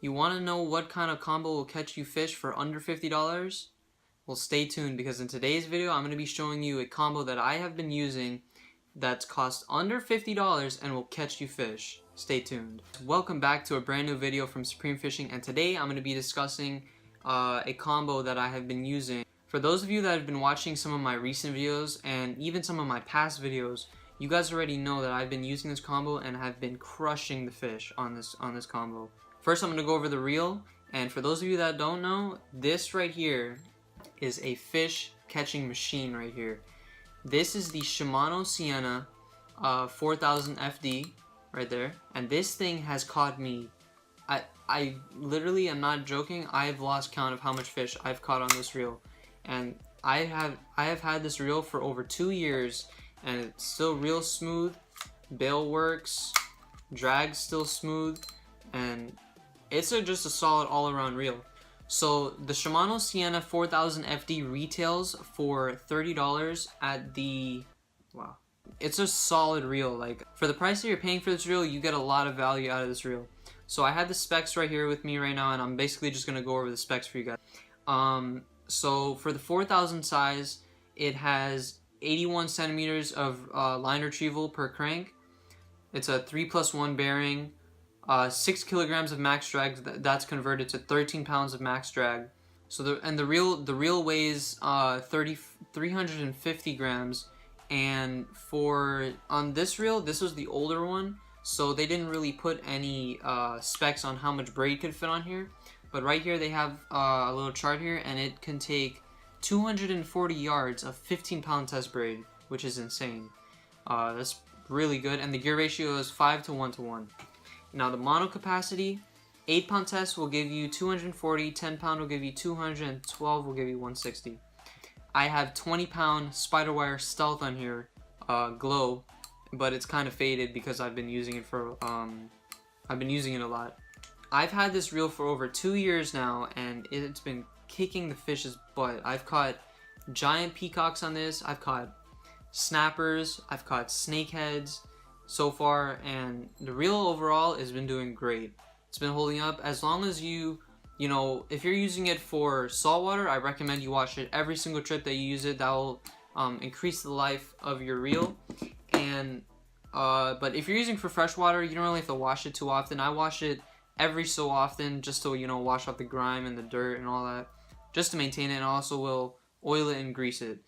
You want to know what kind of combo will catch you fish for under $50? Well, stay tuned, because in today's video I'm going to be showing you a combo that I have been using that's cost under $50 and will catch you fish. Stay tuned. Welcome back to a brand new video from Supreme Fishing, and today I'm going to be discussing a combo that I have been using. For those of you that have been watching some of my recent videos and even some of my past videos, you guys already know that I've been using this combo and have been crushing the fish on this combo. First, I'm going to go over the reel, and for those of you that don't know, this right here is a fish catching machine right here. This is the Shimano Sienna 4000 FD right there, and this thing has caught me. I literally am not joking. I've lost count of how much fish I've caught on this reel, and I have had this reel for over 2 years, and it's still real smooth. Bail works, drag's still smooth, and it's just a solid all-around reel. So the Shimano Sienna 4000 FD retails for $30 at the, wow, it's a solid reel. Like, for the price that you're paying for this reel, you get a lot of value out of this reel. So I have the specs right here with me right now, and I'm basically just gonna go over the specs for you guys. So for the 4000 size, it has 81 centimeters of line retrieval per crank. It's a 3+1 bearing. 6 kilograms of max drag. That's converted to 13 pounds of max drag. So the reel weighs 350 grams. And on this reel, this was the older one, so they didn't really put any specs on how much braid could fit on here. But right here they have a little chart here, and it can take 240 yards of 15-pound test braid, which is insane. That's really good, and the gear ratio is 5 to 1 to 1. Now the mono capacity, 8-pound test will give you 240, 10-pound will give you 200, and 12 will give you 160. I have 20-pound Spiderwire Stealth on here, glow, but it's kind of faded because I've been using it for I've been using it a lot. I've had this reel for over 2 years now, and it's been kicking the fish's butt. I've caught giant peacocks on this. I've caught snappers. I've caught snakeheads so far, and the reel overall has been doing great. It's been holding up. As long as you know, if you're using it for saltwater, I recommend you wash it every single trip that you use it. That will increase the life of your reel. And but if you're using for freshwater, you don't really have to wash it too often. I wash it every so often just to, you know, wash off the grime and the dirt and all that, just to maintain it, and also will oil it and grease it.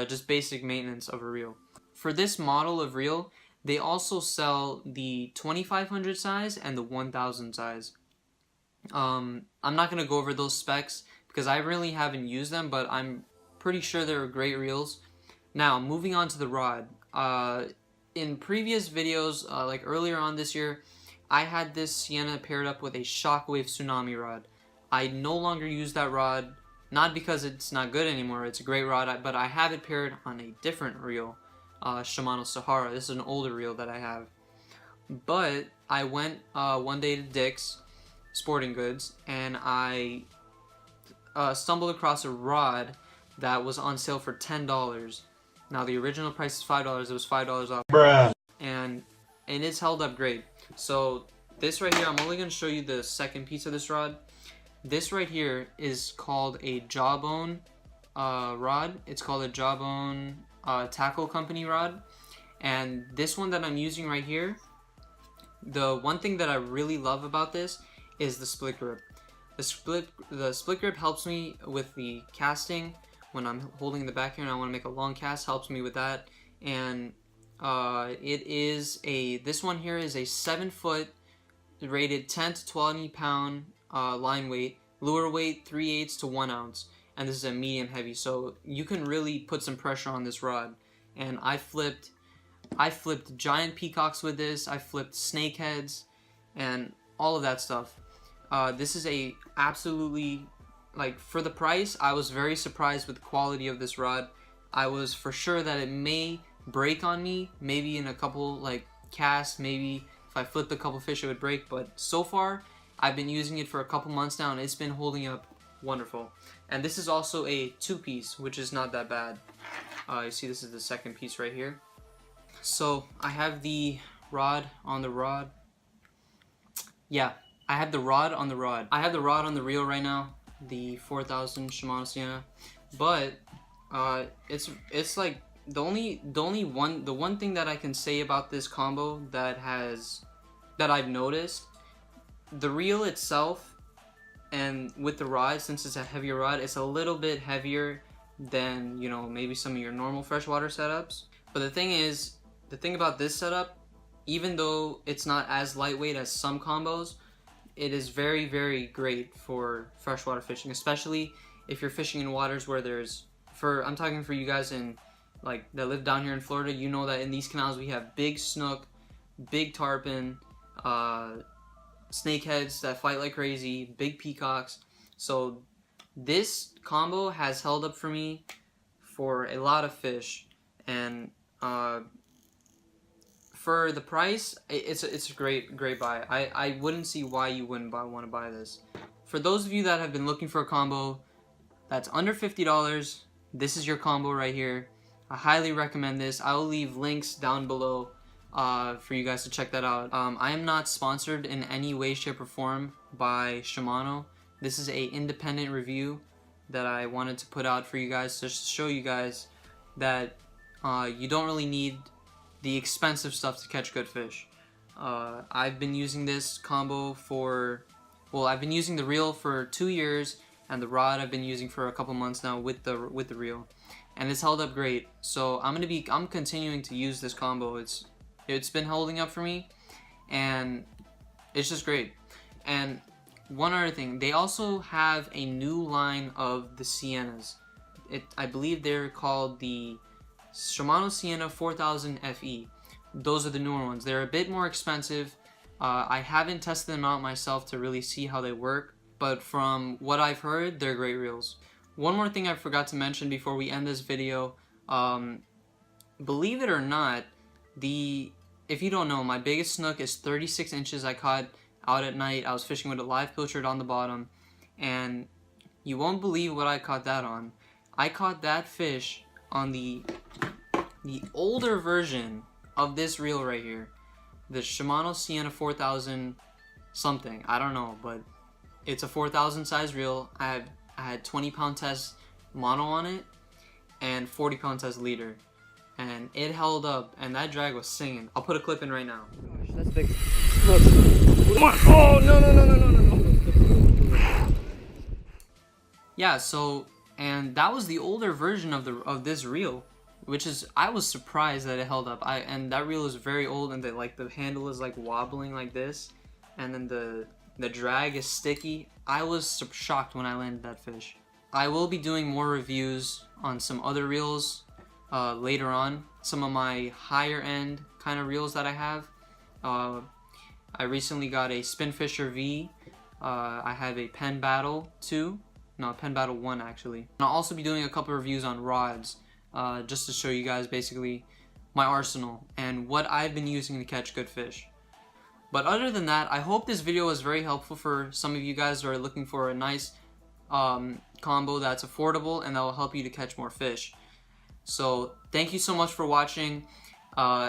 Just basic maintenance of a reel. For this model of reel, they also sell the 2500 size and the 1000 size. I'm not going to go over those specs because I really haven't used them, but I'm pretty sure they're great reels. Now, moving on to the rod. In previous videos, like earlier on this year, I had this Sienna paired up with a Shockwave Tsunami rod. I no longer use that rod, not because it's not good anymore, it's a great rod, but I have it paired on a different reel. Shimano Sahara. This is an older reel that I have. But I went one day to Dick's Sporting Goods, and I stumbled across a rod that was on sale for $10. Now the original price is $5. It was $5 off. Bruh. And it's held up great. So this right here, I'm only going to show you the second piece of this rod. This right here is called a Jawbone rod. It's called a Jawbone Tackle Company rod, and this one that I'm using right here, the one thing that I really love about this is the split grip. The split grip helps me with the casting when I'm holding the back here and I want to make a long cast, helps me with that. And this one here is a 7-foot rated 10 to 20 pound line weight, lure weight 3/8 to 1 ounce. And this is a medium heavy, so you can really put some pressure on this rod. And I flipped giant peacocks with this. I flipped snakeheads and all of that stuff. This is a absolutely, like, for the price, I was very surprised with the quality of this rod. I was for sure that it may break on me, maybe in a couple like casts, maybe if I flipped a couple fish it would break, but so far I've been using it for a couple months now and it's been holding up wonderful. And this is also a 2-piece, which is not that bad. You see this is the second piece right here. So I have the rod on the rod. Yeah, I have the rod on the rod. I have the rod on the reel right now, the 4000 Shimano Sienna, but it's like the one thing that I can say about this combo that I've noticed, the reel itself and with the rod, since it's a heavier rod, it's a little bit heavier than, you know, maybe some of your normal freshwater setups. But the thing about this setup, even though it's not as lightweight as some combos, it is very, very great for freshwater fishing, especially if you're fishing in waters where I'm talking for you guys that live down here in Florida. You know that in these canals we have big snook, big tarpon, snakeheads that fight like crazy, big peacocks. So this combo has held up for me for a lot of fish, and for the price, it's a great buy. I wouldn't see why you wouldn't want to buy this. For those of you that have been looking for a combo that's under $50, this is your combo right here. I highly recommend this. I will leave links down below for you guys to check that out. I am not sponsored in any way, shape, or form by Shimano. This is a independent review that I wanted to put out for you guys, just to show you guys that you don't really need the expensive stuff to catch good fish. I've been using this combo I've been using the reel for 2 years, and the rod I've been using for a couple months now with the reel, and it's held up great. So I'm continuing to use this combo. It's been holding up for me, and it's just great. And one other thing, they also have a new line of the Siennas. I believe they're called the Shimano Sienna 4000 FE. Those are the newer ones. They're a bit more expensive. I haven't tested them out myself to really see how they work, but from what I've heard, they're great reels. One more thing I forgot to mention before we end this video, believe it or not, if you don't know, my biggest snook is 36 inches. I caught out at night. I was fishing with a live pilchard on the bottom, and you won't believe what I caught that on. I caught that fish on the older version of this reel right here, the Shimano Sienna 4000 something, I don't know, but it's a 4000 size reel. I had 20-pound test mono on it and 40-pound test leader, and it held up, and that drag was singing. I'll put a clip in right now. Gosh, that's big. Look. Come on. Oh, no. Yeah, so, and that was the older version of this reel, which is, I was surprised that it held up. And that reel is very old, and the handle is like wobbling like this, and then the drag is sticky. I was shocked when I landed that fish. I will be doing more reviews on some other reels later on. Some of my higher end kind of reels that I have. I recently got a Spinfisher V. I have a Penn Battle 2. No, Penn Battle 1 actually. And I'll also be doing a couple reviews on rods, just to show you guys basically my arsenal and what I've been using to catch good fish. But other than that, I hope this video was very helpful for some of you guys who are looking for a nice combo that's affordable and that will help you to catch more fish. So thank you so much for watching.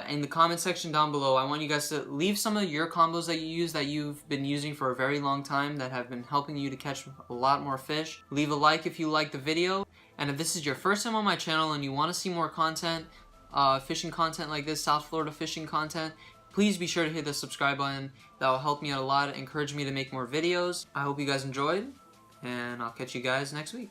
In the comment section down below, I want you guys to leave some of your combos that you use, that you've been using for a very long time, that have been helping you to catch a lot more fish. Leave a like if you liked the video. And if this is your first time on my channel and you want to see more content, fishing content like this, South Florida fishing content, please be sure to hit the subscribe button. That will help me out a lot, encourage me to make more videos. I hope you guys enjoyed, and I'll catch you guys next week.